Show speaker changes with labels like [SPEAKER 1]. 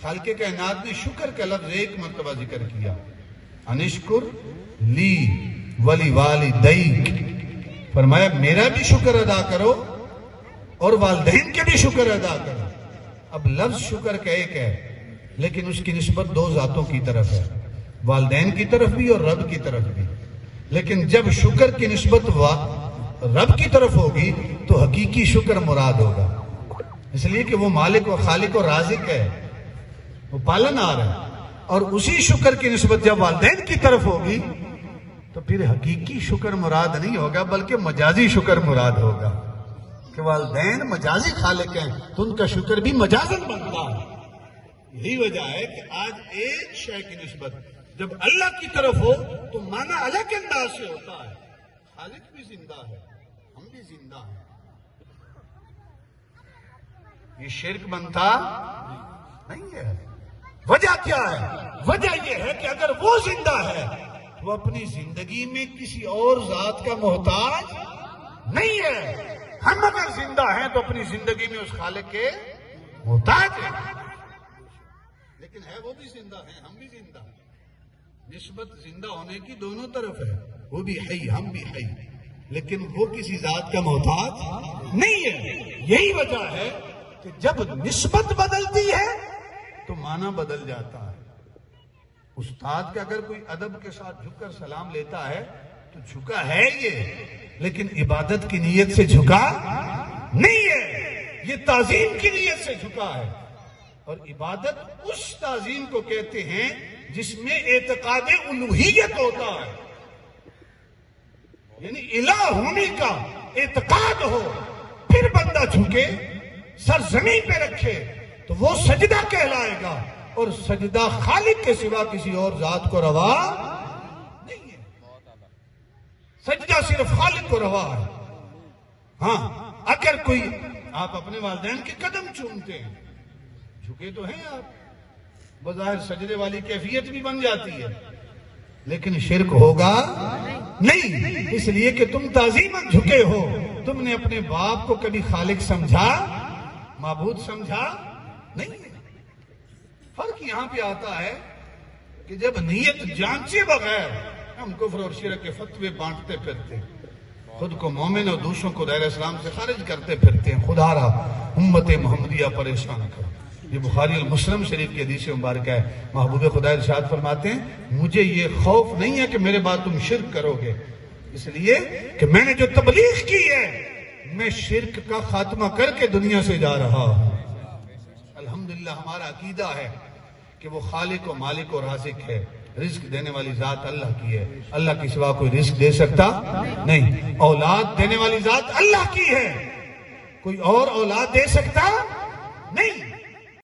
[SPEAKER 1] خالق کائنات نے شکر کا لفظ ایک مرتبہ ذکر کیا، انشکر لی ولی والدیک، فرمایا میرا بھی شکر ادا کرو اور والدین کے بھی شکر ادا کرو۔ اب لفظ شکر کا ایک ہے لیکن اس کی نسبت دو ذاتوں کی طرف ہے، والدین کی طرف بھی اور رب کی طرف بھی۔ لیکن جب شکر کی نسبت رب کی طرف ہوگی تو حقیقی شکر مراد ہوگا، اس لیے کہ وہ مالک و خالق و رازق ہے، وہ پالنہار ہے۔ اور اسی شکر کی نسبت جب والدین کی طرف ہوگی تو پھر حقیقی شکر مراد نہیں ہوگا بلکہ مجازی شکر مراد ہوگا، کہ والدین مجازی خالق ہیں تو ان کا شکر بھی مجازن بنتا ہے۔ یہی وجہ ہے کہ آج ایک شے کی نسبت جب اللہ کی طرف ہو تو معنی الگ انداز سے ہوتا ہے، خالق بھی زندہ ہے، ہم بھی زندہ ہیں۔ یہ شرک بنتا نہیں ہے۔ وجہ کیا ہے؟ وجہ یہ ہے کہ اگر وہ زندہ ہے وہ اپنی زندگی میں کسی اور ذات کا محتاج نہیں ہے۔ ہم اگر زندہ ہیں تو اپنی زندگی میں اس خالق کے محتاج ہیں، لیکن ہے وہ بھی زندہ ہے، ہم بھی زندہ ہیں۔ نسبت زندہ ہونے کی دونوں طرف ہے، وہ بھی ہے ہم بھی ہے، لیکن وہ کسی ذات کا محتاج نہیں ہے۔ یہی وجہ ہے کہ جب نسبت بدلتی ہے تو معنی بدل جاتا ہے۔ استاد کا اگر کوئی ادب کے ساتھ جھک کر سلام لیتا ہے تو جھکا ہے یہ، لیکن عبادت کی نیت سے جھکا نہیں ہے، یہ تعظیم کی نیت سے جھکا ہے۔ اور عبادت اس تعظیم کو کہتے ہیں جس میں اعتقاد الوہیت ہوتا ہے، یعنی الہ ہونے کا اعتقاد ہو، پھر بندہ جھکے سر زمین پہ رکھے تو وہ سجدہ کہلائے گا، اور سجدہ خالق کے سوا کسی اور ذات کو روا نہیں ہے، سجدہ صرف خالق کو روا ہے۔ ہاں اگر کوئی آپ اپنے والدین کے قدم چومتے ہیں، جھکے تو ہیں آپ، بظاہر سجدے والی کیفیت بھی بن جاتی ہے، لیکن شرک ہوگا نہیں، اس لیے کہ تم تعظیماً جھکے ہو۔ تم نے اپنے باپ کو کبھی خالق سمجھا، معبود سمجھا نہیں ہے۔ فرق یہاں پہ آتا ہے کہ جب نیت جانچے بغیر ہم کفر اور شرک کے فتوے بانٹتے پھرتے، خود کو مومن اور دوسروں کو دائرہ اسلام سے خارج کرتے پھرتے ہیں، خدا را امت محمدیہ پریشان کرو۔ یہ بخاری المسلم شریف کی حدیث مبارکہ ہے، محبوب خدا ارشاد فرماتے ہیں مجھے یہ خوف نہیں ہے کہ میرے بعد تم شرک کرو گے، اس لیے کہ میں نے جو تبلیغ کی ہے میں شرک کا خاتمہ کر کے دنیا سے جا رہا ہوں۔ الحمدللہ ہمارا عقیدہ ہے کہ وہ خالق و مالک و رازق ہے، رزق دینے والی ذات اللہ کی ہے، اللہ کے سوا کوئی رزق دے سکتا نہیں، اولاد دینے والی ذات اللہ کی ہے، کوئی اور اولاد دے سکتا نہیں۔